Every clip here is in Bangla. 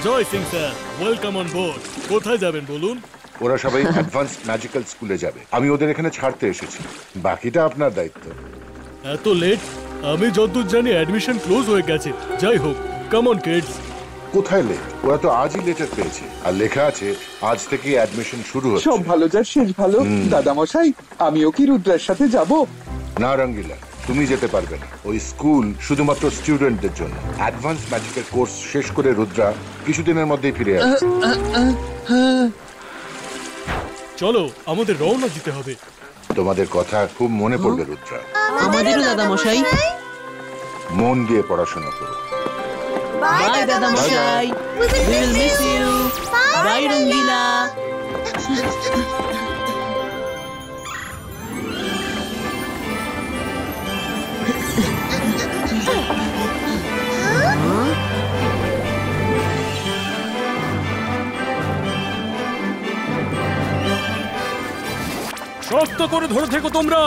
Joy Singh sir, welcome on board. কোথায় যাবেন বলুন? ওরা সবাই অ্যাডভান্স ম্যাজিক্যাল স্কুলে যাবে, আমি ওদের এখানে ছাড়তে এসেছি, বাকিটা আপনার দায়িত্ব। এত লেট? আমি যতদূর জানি অ্যাডমিশন ক্লোজ হয়ে গেছে। যাই হোক, কাম অন কিডস। কোথায় লেট? ওরা তো আজই লেটার পেয়েছে, আর লেখা আছে আজ থেকে অ্যাডমিশন শুরু হচ্ছে। সব ভালো যার শেষ ভালো। দাদা মশাই, আমিও কি রুদ্রার সাথে যাব? না রঙ্গিলা, তুমি যেতে পারবে না। ওই স্কুল শুধুমাত্র স্টুডেন্টদের জন্য। অ্যাডভান্স ম্যাজিকের কোর্স শেষ করে রুদ্রা কিছুদিনের মধ্যেই ফিরে আসবে। চলো, আমাদের রওনা দিতে হবে। তোমাদের কথা খুব মনে পড়বে রুদ্রা। আমাদেরও দাদা মশাই। মন দিয়ে পড়াশোনা করো। বাই দাদা মশাই, we will miss you. Bye Rangila. শক্ত করে ধরে থেকো তোমরা।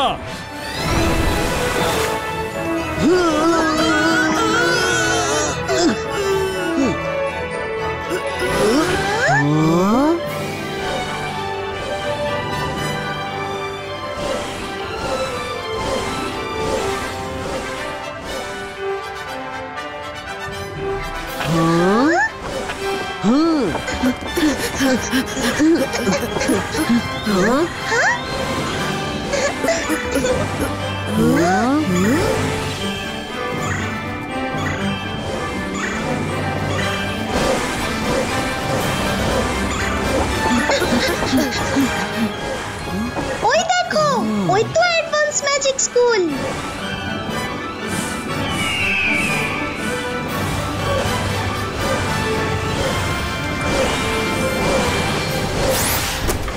ওই দেখো, ওই তো অ্যাডভান্স ম্যাজিক স্কুল।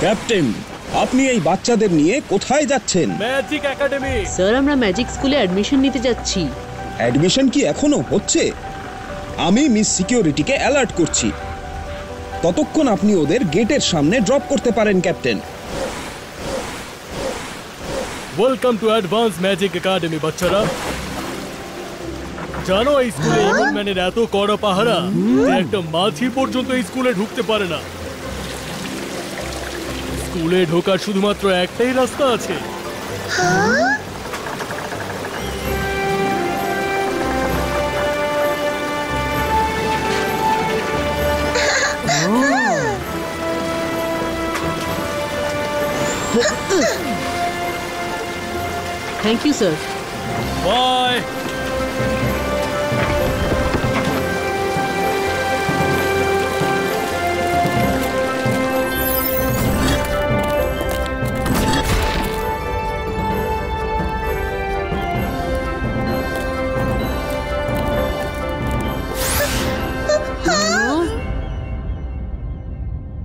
ক্যাপ্টেন, আপনি এই বাচ্চাদের নিয়ে কোথায় যাচ্ছেন? Magic academy. স্যার, আমরা ম্যাজিক স্কুলে অ্যাডমিশন নিতে যাচ্ছি। অ্যাডমিশন কি এখনো হচ্ছে? আমি মিস সিকিউরিটিকে অ্যালার্ট করছি। ততক্ষণ আপনি ওদের গেটের সামনে ড্রপ করতে পারেন captain. Welcome to advance magic academy বাচ্চারা। জানো এই স্কুলে ইমন ম্যানের এত কড়া পাহারা যে একটা মাছি পর্যন্ত এই স্কুলে ঢুকতে পারে না। স্কুলে ঢোকার শুধুমাত্র একটাই রাস্তা আছে। Thank you sir. Bye.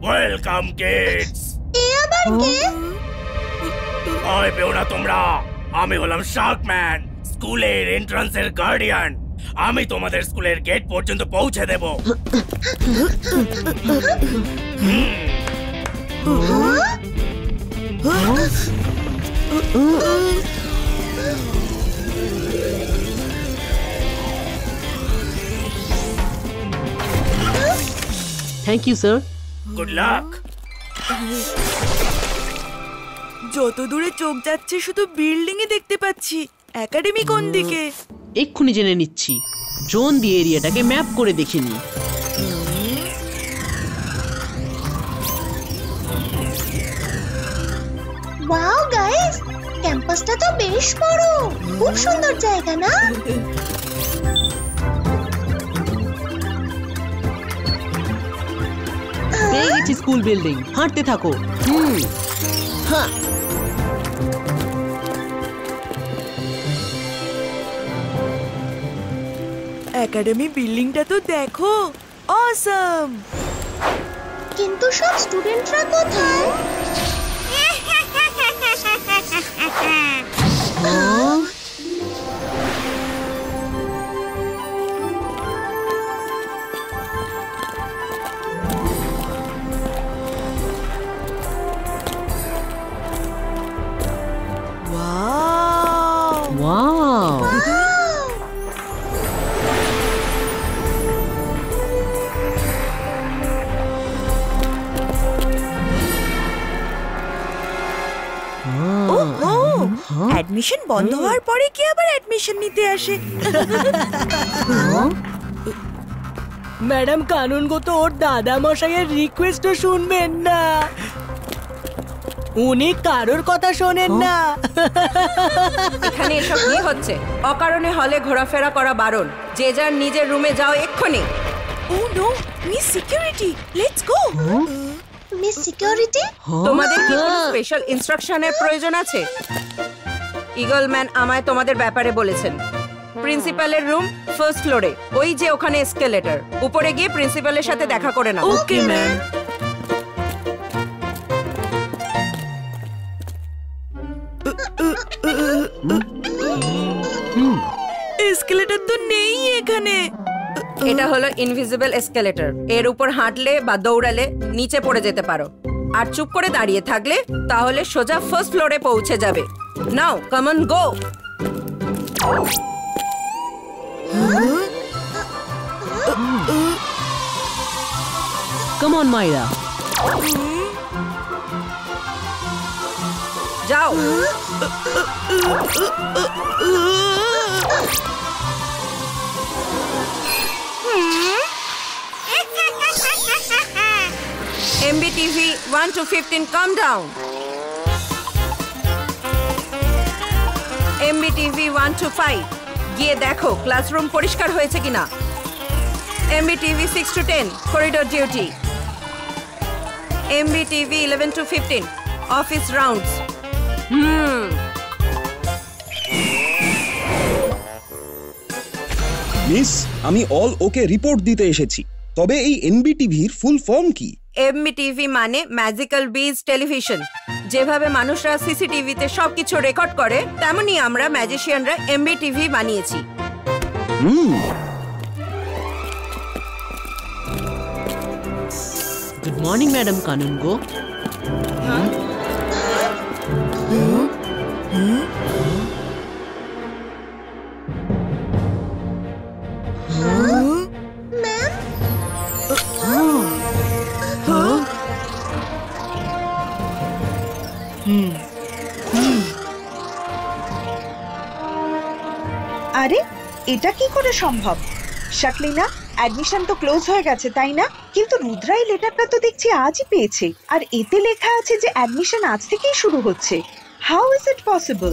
Welcome kids. এ আবার কে? ভয় পেও না তোমরা, আমি হলাম শার্কম্যান, স্কুলের এন্ট্রান্সের গার্ডিয়ান। আমি তোমাদের স্কুলের গেট পর্যন্ত পৌঁছে দেব। Thank you sir. Good luck. যত দূরে চোখ যাচ্ছে শুধু বিল্ডিংই দেখতে পাচ্ছি। একাডেমি কোন দিকে? এক্ষুনি জেনে নিচ্ছি। ড্রোন দিয়ে এরিয়াটাকে ম্যাপ করে দেখিনি। ওয়াও গাইস, ক্যাম্পাসটা তো বেশ বড়। খুব সুন্দর জায়গা না? পেয়ে গেছি স্কুল বিল্ডিং। হাঁটতে থাকো। হ্যাঁ। একাডেমি বিল্ডিংটা তো দেখো, অসাম। কিন্তু সব স্টুডেন্টরা কোথায়? ওয়াও। অ্যাডমিশন বন্ধ হওয়ার পরে কি আবার অ্যাডমিশন নিতে আসে? ম্যাডাম কানুনগো তো ওর দাদা মশাইয়ের রিকোয়েস্টও শুনবেন না, উনি কারোর কথা শোনেন না। এখানে এসব কি হচ্ছে? অকারণে হলে ঘোরাফেরা করা বারণ। যে যার নিজের রুমে যাও এক্ষুনি। Oh no, miss security, let's go. Miss security, তোমাদের কি কোনো স্পেশাল ইনস্ট্রাকশনের প্রয়োজন আছে? ঈগল ম্যান আমায় তোমাদের ব্যাপারে বলেছেন। প্রিন্সিপালের রুম ফার্স্ট ফ্লোরে, ওই যে ওখানে এসকেলেটর। উপরে গিয়ে প্রিন্সিপালের সাথে দেখা করে নাও। Okay ma'am. এসকেলেটর তো নেই এখানে। এটা হলো ইনভিজিবল এসকেলেটর। এর উপর হাঁটলে বা দৌড়ালে নিচে পড়ে যেতে পারো। আর চুপ করে দাঁড়িয়ে থাকলে তাহলে সোজা ফার্স্ট ফ্লোরে পৌঁছে যাবে। নাও come on go. Come on মাইরা। যাও। MBTV 1 to 15, calm down. MBTV 1 to 5, গিয়ে দেখো ক্লাসরুম পরিষ্কার হয়েছে কিনা। MBTV 6 to 10, corridor duty. MBTV 11 to 15, office rounds. Miss, আমি অল ওকে রিপোর্ট দিতে এসেছি। তবে এই এনবিটিভির ফুল ফর্ম কি? MBTV মানে ম্যাজিক্যাল বিজ টেলিভিশন। যেভাবে মানুষরা সিসিটিভিতে সবকিছু রেকর্ড করে, তেমনি আমরা ম্যাজিশিয়ানরা MBTV বানিয়েছি। Good morning madam kanungo. আরে এটা কি করে সম্ভব? শাকলিনা, অ্যাডমিশন তো ক্লোজ হয়ে গেছে তাই না? কিন্তু রুদ্রা এই লেটারটা তো দেখছি আজই পেয়েছে, আর এতে লেখা আছে যে অ্যাডমিশন আজ থেকেই শুরু হচ্ছে। How is it possible?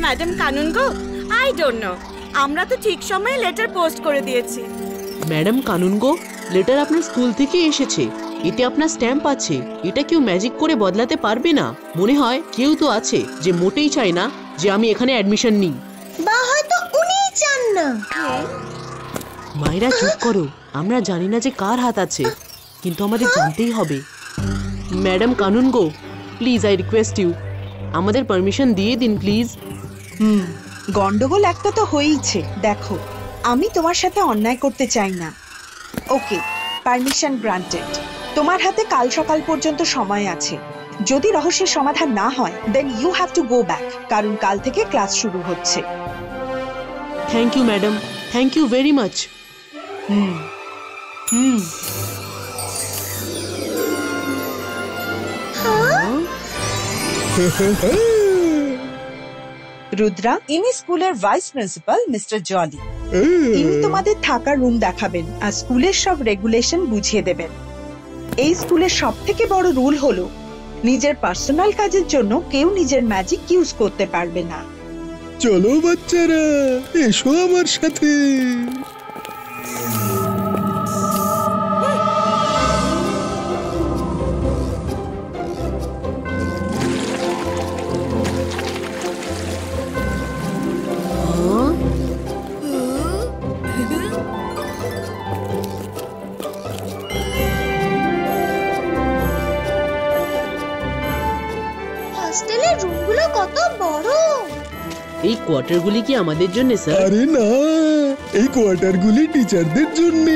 Madam kanungo, I don't know, আমরা তো ঠিক সময়ে লেটার পোস্ট করে দিয়েছি। ম্যাডাম কানুনগো, লেটার আপনার স্কুল থেকে এসেছে, এতে আপনার স্ট্যাম্প আছে। এটা কেউ ম্যাজিক করে বদলাতে পারবে না। মনে হয় কেউ তো আছে যে মোটেই চায় না যে আমি এখানে অ্যাডমিশন নিই। বা হয়তো উনিই চান না। মায়েরা চুপ করো, আমরা জানি না যে কার হাত আছে, কিন্তু আমাদের জানতেই হবে। Madam Kanungo, please I request you, আমাদের পারমিশন দিয়ে দিন প্লিজ। গন্ডগোল একটা তো হয়েইছে। দেখো, আমি তোমার সাথে অন্যায় করতে চাই না। ওকে, পারমিশন গ্রান্টেড। তোমার হাতে কাল সকাল পর্যন্ত সময় আছে। যদি রহস্যের সমাধান না হয়, then you have to go back, কারণ কাল থেকে ক্লাস শুরু হচ্ছে। Thank you madam, thank you very much. Rudra, ইনি স্কুলের ভাইস প্রিন্সিপাল মিস্টার জলি। ইনি তোমাদের থাকার রুম দেখাবেন আর স্কুলের সব রেগুলেশন বুঝিয়ে দেবেন। এই স্কুলের সব থেকে বড় রুল হলো নিজের পার্সোনাল কাজের জন্য কেউ নিজের ম্যাজিক ইউজ করতে পারবে না। চলো বাচ্চারা, এসো আমার সাথে। হস্টেলের রুমগুলো কত বড়। এই কোয়ার্টারগুলি কি আমাদের জন্য স্যার? আরে না, এই কোয়ার্টারগুলি টিচারদের জন্য।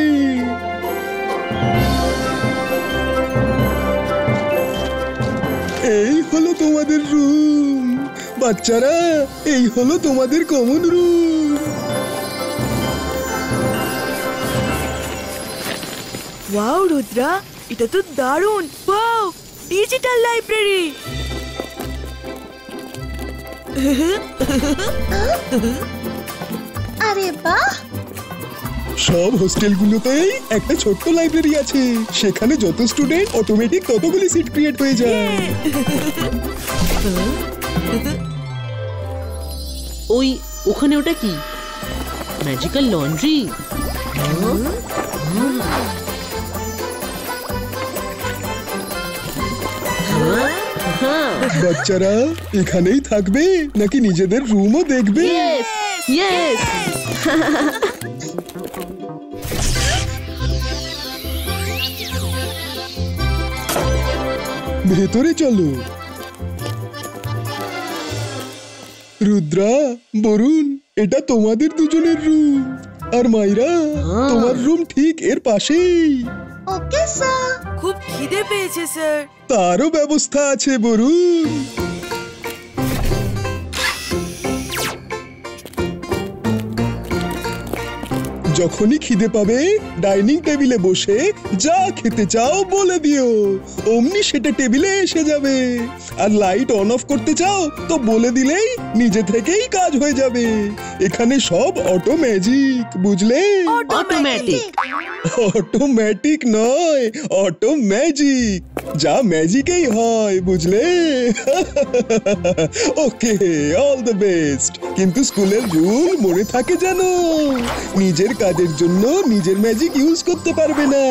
এই হলো তোমাদের রুম বাচ্চারা, এই হলো তোমাদের কমন রুম। ওয়াও রুদ্রা, এটা তো দারুণ। Wow, digital library. আরে বাহ, সব হোস্টেলগুলোতেই একটা ছোট্ট লাইব্রেরি আছে, সেখানে যত স্টুডেন্ট অটোমেটিক ততগুলি সিট ক্রিয়েট হয়ে যায়। ওই ওখানে ওটা কি? Magical laundry? বাচ্চারা এখানেই থাকবে নাকি নিজেদের রুমও দেখবে? ইয়েস। ভেতরে চলো। রুদ্রা, বরুণ, এটা তোমাদের দুজনের রুম, আর মাইরা তোমার রুম ঠিক এর পাশেই। Okay sir. খুব খিদে পেয়েছে স্যার। তারও ব্যবস্থা আছে বরুণ। যখনই খিদে পাবে ডাইনিং টেবিলে বসে যা খেতে চাও বলে দিও, অমনি সেটা টেবিলে এসে যাবে। আর লাইট অন অফ করতে চাও তো বলে দিলেই নিজে থেকেই কাজ হয়ে যাবে। এখানে সব অটো ম্যাজিক, বুঝলে? অটোমেটিক। অটোমেটিক নয়, অটো ম্যাজিক। যা ম্যাজিকেই হয়, বুঝলে? ওকে, অল দ্য বেস্ট। কিন্তু স্কুলের রুল মনে থাকে জানো, নিজের কাজের জন্য নিজের ম্যাজিক ইউজ করতে পারবে না।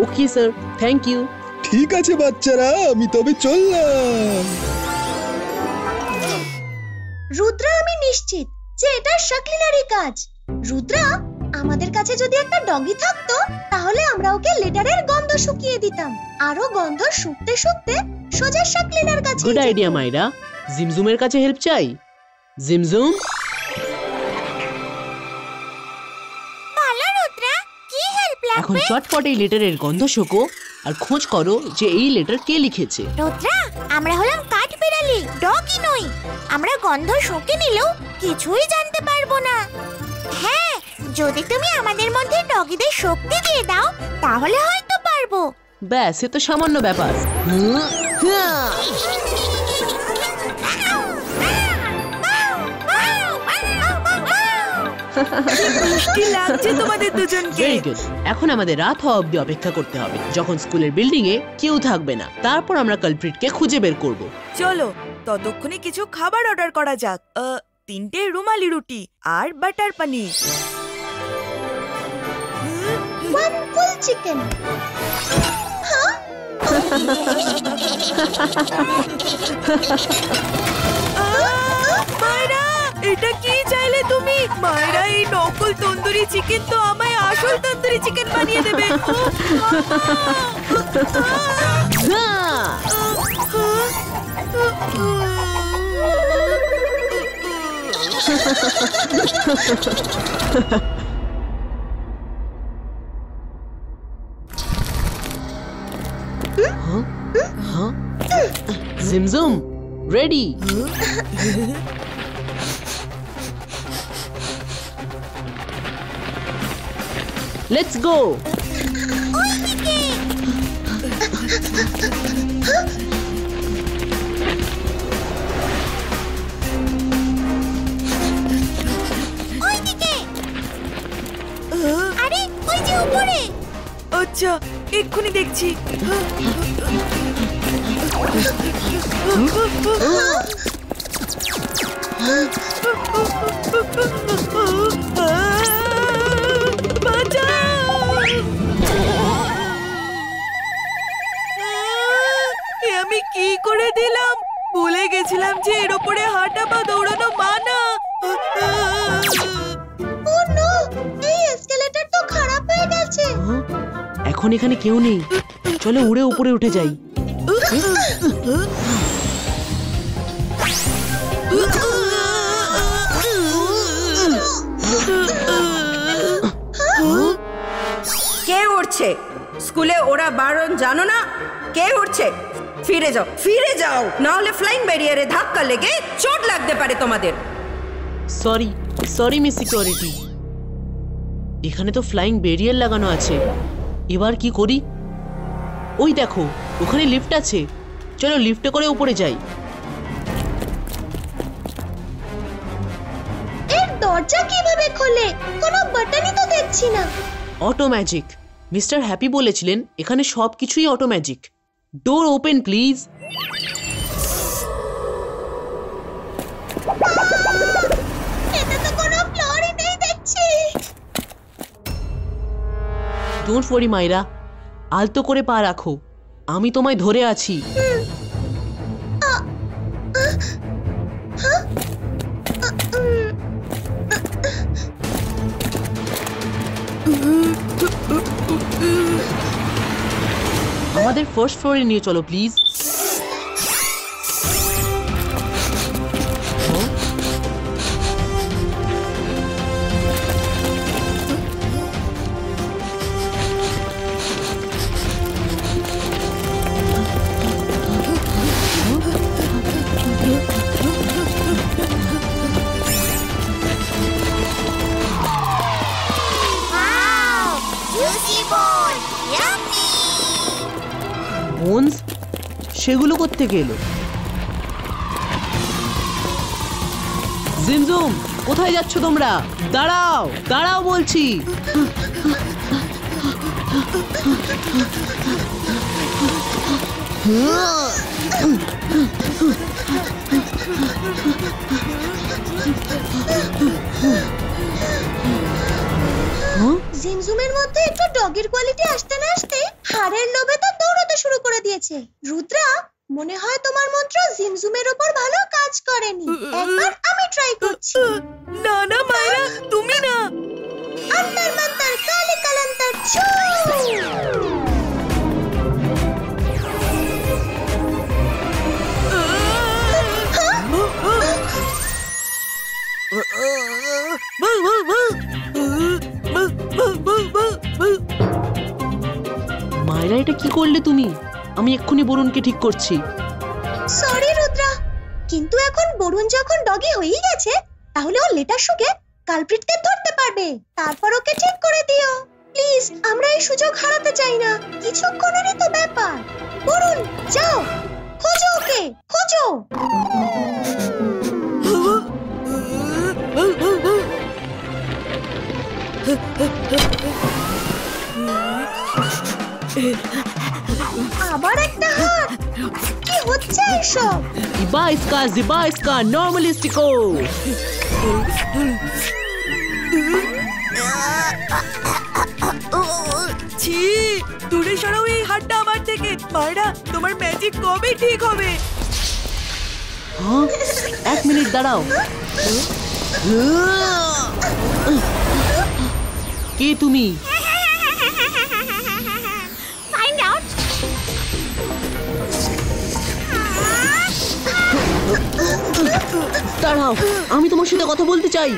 Okay sir, thank you. ঠিক আছে বাচ্চারা, আমি তবে চললাম। রুদ্রা, আমি নিশ্চিত যে এটা শাকলিনারই কাজ। রুদ্রা, আমাদের কাছে যদি একটা ডগি থাকতো তাহলে আমরা ওকে লেটারের গন্ধ শুকিয়ে দিতাম, আরো গন্ধ শুকতে শুকতে সোজা শাকলিনার কাছে। গুড আইডিয়া মাইরা। জিমজুমের কাছে হেল্প চাই। জিমজুম, বলো রুদ্রা, কি হেল্প লাগবে? এখন চটপট এই লেটারের গন্ধ শোকো আর খোঁজ করো যে এই লেটার কে লিখেছে। রুদ্রা, আমরা হলাম কাঠবিড়ালি, ডগই নই। আমরা গন্ধ শুকে নিলেও কিছুই জানতে পারবো না। হ্যাঁ, যদি তুমি আমাদের মধ্যে ডগিদের শক্তি দিয়ে দাও তাহলে হয়তো পারবো। ব্যাস, এ তো সামান্য ব্যাপার। মিষ্টি লাগছে তোমাদের দুজনকে। Very good. এখন আমাদের রাত হওয়া অবধি অপেক্ষা করতে হবে, যখন স্কুলের বিল্ডিং এ কেউ থাকবে না। তারপর আমরা কালপ্রিটকে খুঁজে বের করব। চলো ততক্ষণে কিছু খাবার অর্ডার করা যাক। 3টে রুমালি রুটি আর butter paneer. One full chicken. Myra, এটা কি চাইলে তুমি? মায়রা, এই নকল তন্দুরি চিকেন তো আমায় আসল তন্দুরি চিকেন বানিয়ে দেবে। জিমজুম, রেডি? Let's go. আরে ওই যে উপরে। আচ্ছা, এক্ষুনি দেখছি। আমি কি করে দিলাম? ভুলে গেছিলাম যে এর উপরে হাঁটা বা দৌড়ানো মানা। ও নো, এই এসকেলেটর তো খারাপ হয়ে গেছে। এখন এখানে কেউ নেই, চলো উড়ে উপরে উঠে যাই। কে উঠছে? স্কুলে ওরা বারণ জানো না? কে উঠছে? ফিরে যাও, ফিরে যাও, না হলে ফ্লাইং ব্যারিয়ারে ধাক্কা লেগে চোট লাগতে পারে তোমাদের। Sorry, sorry miss security. এখানে তো ফ্লাইং ব্যারিয়ার লাগানো আছে, এবার কি করি? ওই দেখো, ওখানে লিফট আছে, চলো লিফটে করে উপরে যাই। দরজা কিভাবে খোলে? কোনো বাটনই তো দেখছি না। Auto magic. মিস্টার হ্যাপি বলেছিলেন এখানে সবকিছুই auto magic. Door open please. এটা তো কোনো ফ্লোরই নেই দেখছি। ডোন্ট ওয়ারি মাইরা, আলতো করে পা রাখো, আমি তোমায় ধরে আছি। আমাদের ফার্স্ট ফ্লোরে নিয়ে চলো প্লিজ। বোনস, সেগুলো কোত্থেকে এলো? জিমজুম, কোথায় যাচ্ছ তোমরা? দাঁড়াও, দাঁড়াও বলছি। জিমজুমের মধ্যে একটু ডগির কোয়ালিটি আসতে না আসতে হাড়ের লোভে তো দৌড়াতে শুরু করে দিয়েছে। রুদ্রা, মনে হয় তোমার মন্ত্র জিমজুমের উপর ভালো কাজ করেনি। একবার আমি ট্রাই করছি। না না মায়েরা, তুমি না। অন্তর মন্তর কালে কালান্তর ছু। মায়েরা, এটা কি করলে তুমি? আমি এক্ষুনি বরুণকে ঠিক করছি। সরি রুদ্রা, কিন্তু এখন বরুণ যখন ডগি হয়েই গেছে, তাহলে ও লেটার শুকে কালপ্রিটকে ধরতে পারবে। তারপর ওকে ঠিক করে দিও প্লিজ। আমরা এই সুযোগ হারাতে চাই না। কিছুক্ষণেরই তো ব্যাপার। বরুণ, যাও, খোঁজো ওকে, খোঁজো। আবার একটা হাত। কি হচ্ছে এসব? জিবা ইসকা নরমালিস্টিকো। ছি, দূরে সরাও এই হাতটা আমার থেকে। মায়েরা, তোমার ম্যাজিক কবে ঠিক হবে? হ্যাঁ, 1 মিনিট দাঁড়াও। কে তুমি? দাঁড়াও, আমি তোমার সাথে কথা বলতে চাই।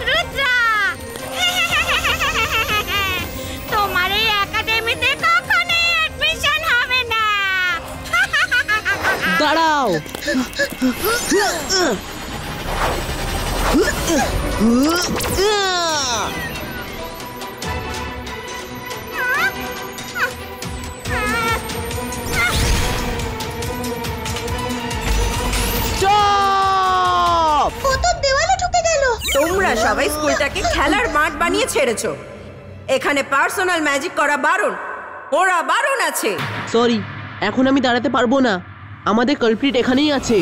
রুদ্রা, তোমার এই একাডেমিতে কখনোই অ্যাডমিশন হবে না। দাঁড়াও। তোমরা সবাই স্কুলটাকে খেলার মাঠ বানিয়ে ছেড়েছো। এখানে পার্সোনাল ম্যাজিক করা বারণ। ওরা বারণ আছে। সরি, এখন আমি দাঁড়াতে পারবো না। আমাদের কালপ্রিট এখানেই আছে।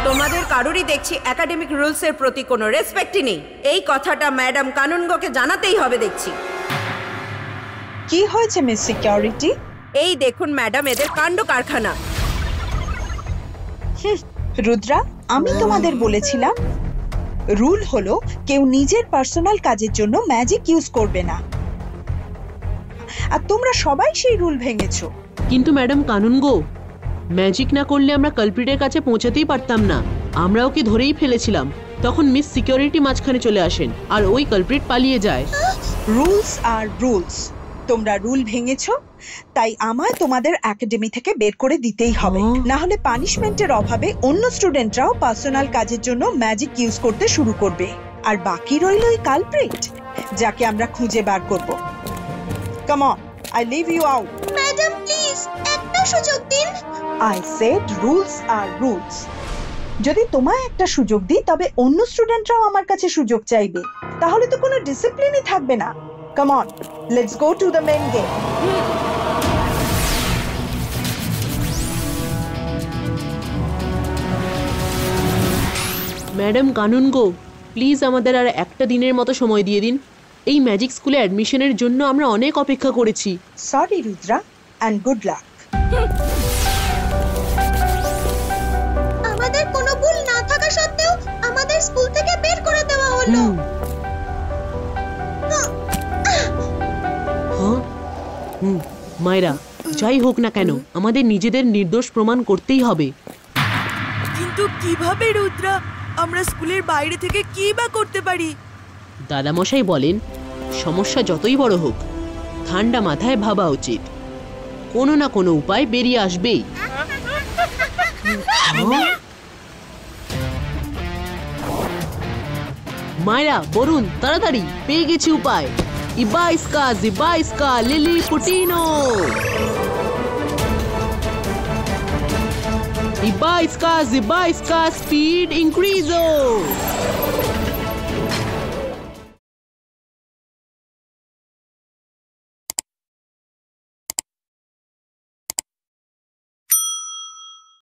তোমাদের কারোরই দেখছি একাডেমিক রুলস এর প্রতি কোনো রেসপেক্টই নেই। এই কথাটা ম্যাডাম কানুনগোকে জানাতেই হবে দেখছি। কি হয়েছে মিস সিকিউরিটি? এই দেখুন ম্যাডাম, এদের কাণ্ড কারখানা। রুদ্রা, আমি তোমাদের বলেছিলাম রুল হলো কেউ নিজের পার্সোনাল কাজের জন্য ম্যাজিক ইউজ করবে না, আর তোমরা সবাই সেই রুল ভেঙেছো। কিন্তু ম্যাডাম কানুনগো, ম্যাজিক না করলে আমরা কালপ্রিটের কাছে পৌঁছাতেই পারতাম না। আমরা ওকে ধরেই ফেলেছিলাম। তখন মিস সিকিউরিটি মাঝখানে চলে আসেন আর ওই কালপ্রিট পালিয়ে যায়। রুলস আর রুলস। তোমরা রুল ভেঙেছো, তাই আমায় তোমাদের একাডেমি থেকে বের করে দিতেই হবে। না হলে পানিশমেন্টের অভাবে অন্য স্টুডেন্টরাও পার্সোনাল কাজের জন্য ম্যাজিক ইউজ করতে শুরু করবে। আর বাকি রইল ওই কালপ্রিট, যাকে আমরা খুঁজে বার করব। Come on, I leave you out. Madam please একটা সুযোগ দিন। I said rules are rules. যদি তোমায় একটা সুযোগ দিই তবে অন্য স্টুডেন্টরাও আমার কাছে সুযোগ চাইবে, তাহলে তো কোনো ডিসিপ্লিনই থাকবে না। Come on, let's go to the main game. Madam Kanungo, please আমাদের আর একটা দিনের মতো সময় দিয়ে দিন। এই ম্যাজিক স্কুলে অ্যাডমিশনের জন্য আমরা অনেক অপেক্ষা করেছি। Sorry Rudra, and good luck. আমাদের কোনো ভুল না থাকা সত্ত্বেও আমাদের স্কুল থেকে বের করে দেওয়া হলো। মায়েরা, যাই হোক না কেন আমাদের নিজেদের নির্দোষ প্রমাণ করতেই হবে। কিন্তু কিভাবে রুদ্রা? আমরা স্কুলের বাইরে থেকে কি বা করতে পারি? দাদামশাই বলেন, সমস্যা যতই বড় হোক ঠান্ডা মাথায় ভাবা উচিত, কোনো না কোনো উপায় বেরিয়ে আসবেই। মায়েরা বরুণ, তাড়াতাড়ি পেয়ে গেছি উপায়। ইবাইস্কা লিলি পুটিনো, ইবাইস্কা স্পিড ইনক্রিজো।